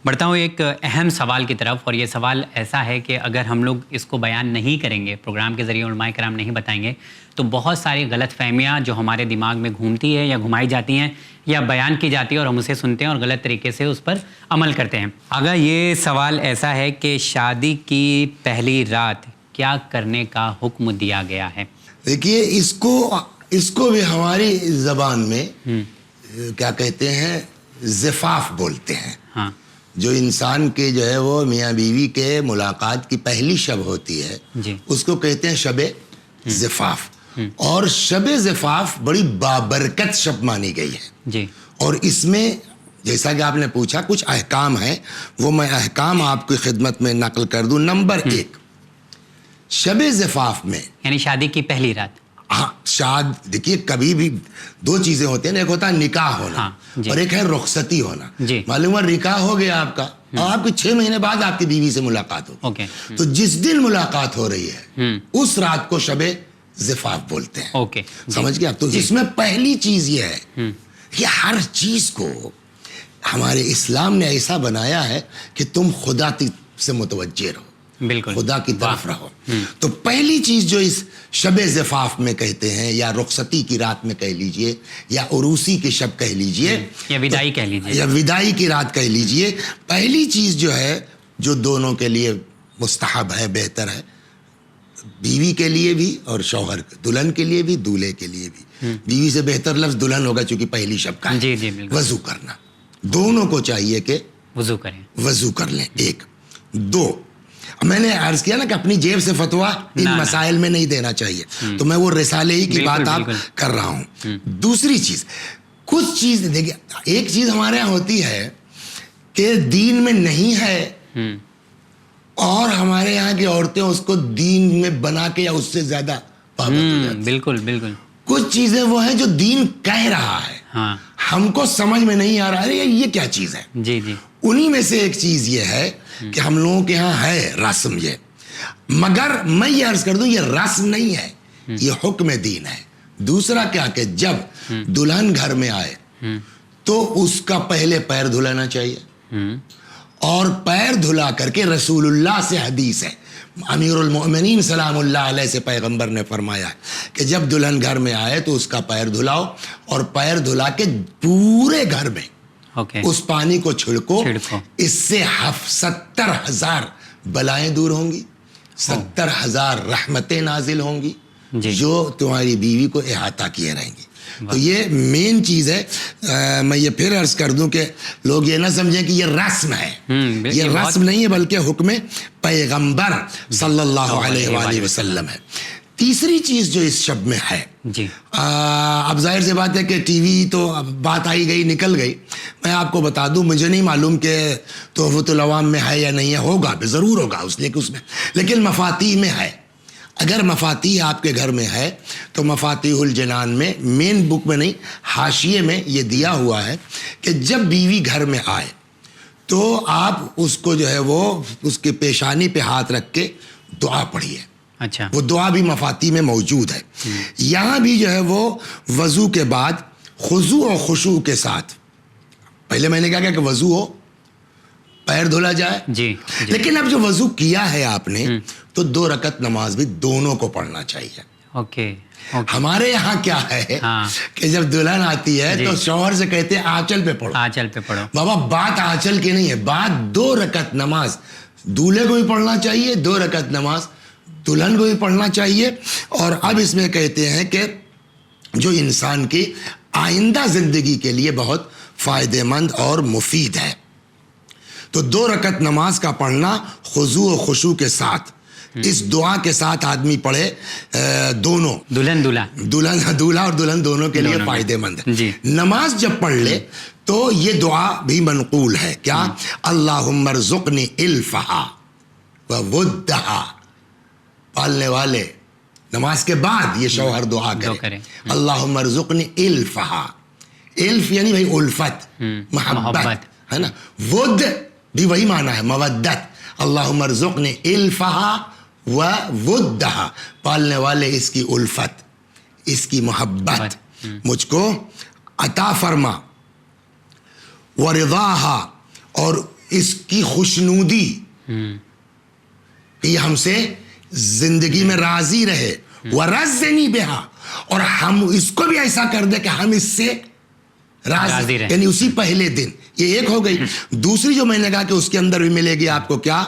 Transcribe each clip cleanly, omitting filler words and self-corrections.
بڑھتا ہوں ایک اہم سوال کی طرف، اور یہ سوال ایسا ہے کہ اگر ہم لوگ اس کو بیان نہیں کریں گے، پروگرام کے ذریعے علماء کرام نہیں بتائیں گے، تو بہت ساری غلط فہمیاں جو ہمارے دماغ میں گھومتی ہے یا گھمائی جاتی ہیں یا بیان کی جاتی ہے اور ہم اسے سنتے ہیں اور غلط طریقے سے اس پر عمل کرتے ہیں۔ اگر یہ سوال ایسا ہے کہ شادی کی پہلی رات کیا کرنے کا حکم دیا گیا ہے؟ دیکھیے، اس کو بھی ہماری زبان میں کیا کہتے ہیں، زفاف بولتے ہیں۔ ہاں، جو انسان کے جو ہے وہ میاں بیوی کے ملاقات کی پہلی شب ہوتی ہے، جی، اس کو کہتے ہیں شب زفاف۔ اور شب زفاف بڑی بابرکت شب مانی گئی ہے۔ جی، اور اس میں جیسا کہ آپ نے پوچھا کچھ احکام ہیں، وہ میں احکام آپ کی خدمت میں نقل کر دوں۔ نمبر 1، شب زفاف میں یعنی شادی کی پہلی رات۔ ہاں، دیکھیے کبھی بھی دو چیزیں ہوتی ہیں، ایک ہوتا ہے نکاح ہونا، ہاں، جی، اور ایک ہے رخصتی ہونا۔ جی، معلوم ہے نکاح ہو گیا آپ کا، اور آپ کی 6 مہینے بعد آپ کی بیوی سے ملاقات ہوگی، اوکے، تو جس دن ملاقات ہو رہی ہے اس رات کو شب زفاف بولتے ہیں۔ اوکے، سمجھ گیا؟ تو اس میں پہلی چیز یہ ہے کہ ہر چیز کو ہمارے اسلام نے ایسا بنایا ہے کہ تم خدا سے متوجہ رہو، بالکل، خدا کی طرف رہو۔ تو پہلی چیز جو اس شب زفاف میں کہتے ہیں، یا رخصتی کی رات میں کہہ لیجئے، یا عروسی کی شب کہہ لیجئے، یا وداعی کہہ لیجئے، یا وداعی کی رات کہہ لیجئے، پہلی چیز جو ہے جو دونوں کے لیے مستحب ہے، بہتر ہے، بیوی کے لیے بھی اور شوہر دلہن کے لیے بھی، دولہے کے لیے بھی۔ بیوی سے بہتر لفظ دلہن ہوگا چونکہ پہلی شب کا ہے۔ جی جی، بالکل، وضو کرنا، دونوں کو چاہیے کہ وضو کریں، وضو کر لیں۔ 1 2، میں نے عرض کیا نا کہ اپنی جیب سے فتویٰ ان مسائل میں نہیں دینا چاہیے، تو میں وہ رسالے ہی کی بات آپ کر رہا ہوں۔ دوسری چیز، کچھ چیز دیکھیے، ایک چیز ہمارے یہاں ہوتی ہے کہ دین میں نہیں ہے، اور ہمارے یہاں کی عورتیں اس کو دین میں بنا کے یا اس سے زیادہ پابند ہو جاتی ہیں۔ بالکل بالکل، کچھ چیزیں وہ ہیں جو دین کہہ رہا ہے، ہاں، ہم کو سمجھ میں نہیں آ رہا ہے یہ کیا چیز ہے۔ جی جی، انہی میں سے ایک چیز یہ ہے کہ ہم لوگوں کے ہاں ہے رسم یہ، مگر میں یہ عرض کر دوں یہ رسم نہیں ہے، یہ حکم دین ہے۔ دوسرا کیا کہ جب دلہن گھر میں آئے تو اس کا پہلے پیر دھلانا چاہیے، اور پیر دھلا کر کے رسول اللہ سے حدیث ہے، امیر المؤمنین سلام اللہ علیہ سے پیغمبر نے فرمایا کہ جب دلہن گھر میں آئے تو اس کا پیر دھلاؤ، اور پیر دھلا کے پورے گھر میں اس پانی کو چھڑکو، اس سے 70,000 بلائیں دور ہوں گی، 70,000 رحمتیں نازل ہوں گی، جو تمہاری بیوی کو احاطہ کیے رہیں گی۔ تو یہ مین چیز ہے۔ میں یہ پھر عرض کر دوں کہ لوگ یہ نہ سمجھیں کہ یہ رسم ہے، یہ رسم نہیں ہے بلکہ حکم پیغمبر صلی اللہ علیہ وآلہ وسلم ہے۔ تیسری چیز جو اس شب میں ہے، جی، اب ظاہر سی بات ہے کہ ٹی وی تو بات آئی گئی نکل گئی، میں آپ کو بتا دوں، مجھے نہیں معلوم کہ تحفۃ العوام میں ہے یا نہیں ہے، ہوگا ضرور ہوگا اس لیے کہ اس میں، لیکن مفاتیح میں ہے۔ اگر مفاتیح آپ کے گھر میں ہے تو مفاتیح الجنان میں، مین بک میں نہیں، حاشیے میں یہ دیا ہوا ہے کہ جب بیوی گھر میں آئے تو آپ اس کو جو ہے وہ اس کے پیشانی پہ ہاتھ رکھ کے دعا پڑھیے۔ اچھا، وہ دعا بھی مفاتیح میں موجود ہے۔ یہاں بھی جو ہے وہ وضو کے بعد خضوع و خشوع کے ساتھ، پہلے میں نے کہا کہ وضو ہو، پیر دھولا جائے، جی، لیکن اب جو وضو کیا ہے آپ نے تو 2 رکعت نماز بھی دونوں کو پڑھنا چاہیے۔ اوکے، ہمارے یہاں کیا ہے کہ جب دلہن آتی ہے تو شوہر سے کہتے ہیں آنچل پہ پڑھو، آنچل پہ پڑھو۔ بابا بات آنچل کی نہیں ہے، بات 2 رکعت نماز دولہے کو بھی پڑھنا چاہیے، 2 رکعت نماز دلہن کو بھی پڑھنا چاہیے۔ اور اب اس میں کہتے ہیں کہ جو انسان کی آئندہ زندگی کے لیے بہت فائدہ مند اور مفید ہے، تو 2 رکعت نماز کا پڑھنا خضوع و خشوع کے ساتھ، اس دعا کے ساتھ آدمی پڑھے، دونوں دولہا اور دلہن دونوں کے لیے فائدہ مند ہے۔ نماز جب پڑھ لے تو یہ دعا بھی منقول ہے، کیا؟ اللہم ارزقنی الفہا وودہا، پالنے والے نماز کے بعد یہ شوہر دعا کرے، اللہم ارزقنی الفہا، الف یعنی بھائی الفت، محبت ہے نا، ود بھی وہی معنی ہے، مودت۔ اللہم ارزقنی الفہا وودہا، پالنے والے اس کی الفت، اس کی محبت مجھ کو عطا فرما، ورضاہا، اور اس کی خوشنودی کہ یہ ہم سے زندگی میں راضی رہے، وَرَزَّنِي بِهَا، اور ہم اس کو بھی ایسا کر دے کہ ہم اس سے راضی رہے، یعنی اسی پہلے دن. یہ ایک ہو گئی. دوسری جو میں نے کہا کہ اس کے اندر بھی ملے گی آپ کو کیا،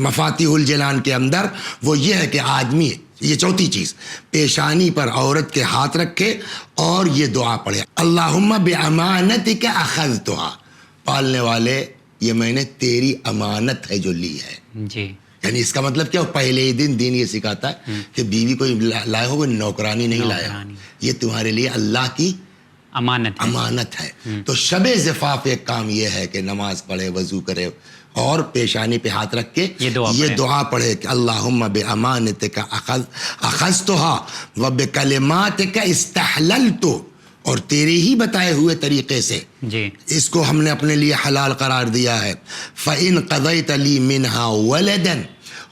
مفاتیح الجنان کے اندر، وہ یہ ہے کہ آدمی، یہ چوتھی چیز، پیشانی پر عورت کے ہاتھ رکھے اور یہ دعا پڑھے، اللہم بِأَمَانَتِكَ أَخَذْتُهَا، پالنے والے یہ میں نے تیری امانت ہے جو لی ہے. جی. یعنی اس کا مطلب کیا، پہلے ہی دن دین یہ سکھاتا ہے کہ بیوی کوئی لائے ہو، کوئی نوکرانی نہیں لایا، یہ تمہارے لیے اللہ کی امانت ہے. تو شب زفاف ایک کام یہ ہے کہ نماز پڑھے، وضو کرے اور پیشانی پہ ہاتھ رکھ کے یہ دعا پڑھے کہ اللہم بِأَمَانَتِكَ أَخَذْتُهَا وَبِكَلِمَاتِكَ اسْتَحْلَلْتُ، اور تیرے ہی بتائے ہوئے طریقے سے اس کو ہم نے اپنے لیے حلال قرار دیا ہے. فَإِن قَضَيْتَ لِي مِنْهَا وَلَدًا،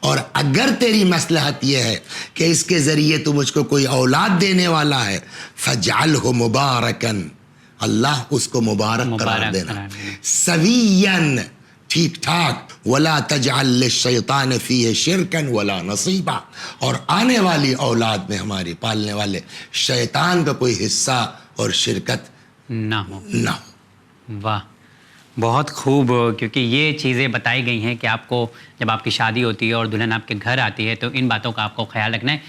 اور اگر تیری مصلحت یہ ہے کہ اس کے ذریعے تو مجھ کو کوئی اولاد دینے والا ہے، فَجْعَلْهُ مُبَارَكًا، اللہ اس کو مبارک قرار دینا، سَوِيًّا، ٹھیک ٹھاک، وَلَا تَجْعَلْ لِلشَّيْطَانِ فِيهِ شِرْكًا وَلَا نَصِيبًا، اور آنے والی اولاد میں ہماری پالنے والے شیطان کا کوئی حصہ اور شرکت نہ ہو. واہ، بہت خوب، کیونکہ یہ چیزیں بتائی گئی ہیں کہ آپ کو جب آپ کی شادی ہوتی ہے اور دلہن آپ کے گھر آتی ہے تو ان باتوں کا آپ کو خیال رکھنا ہے.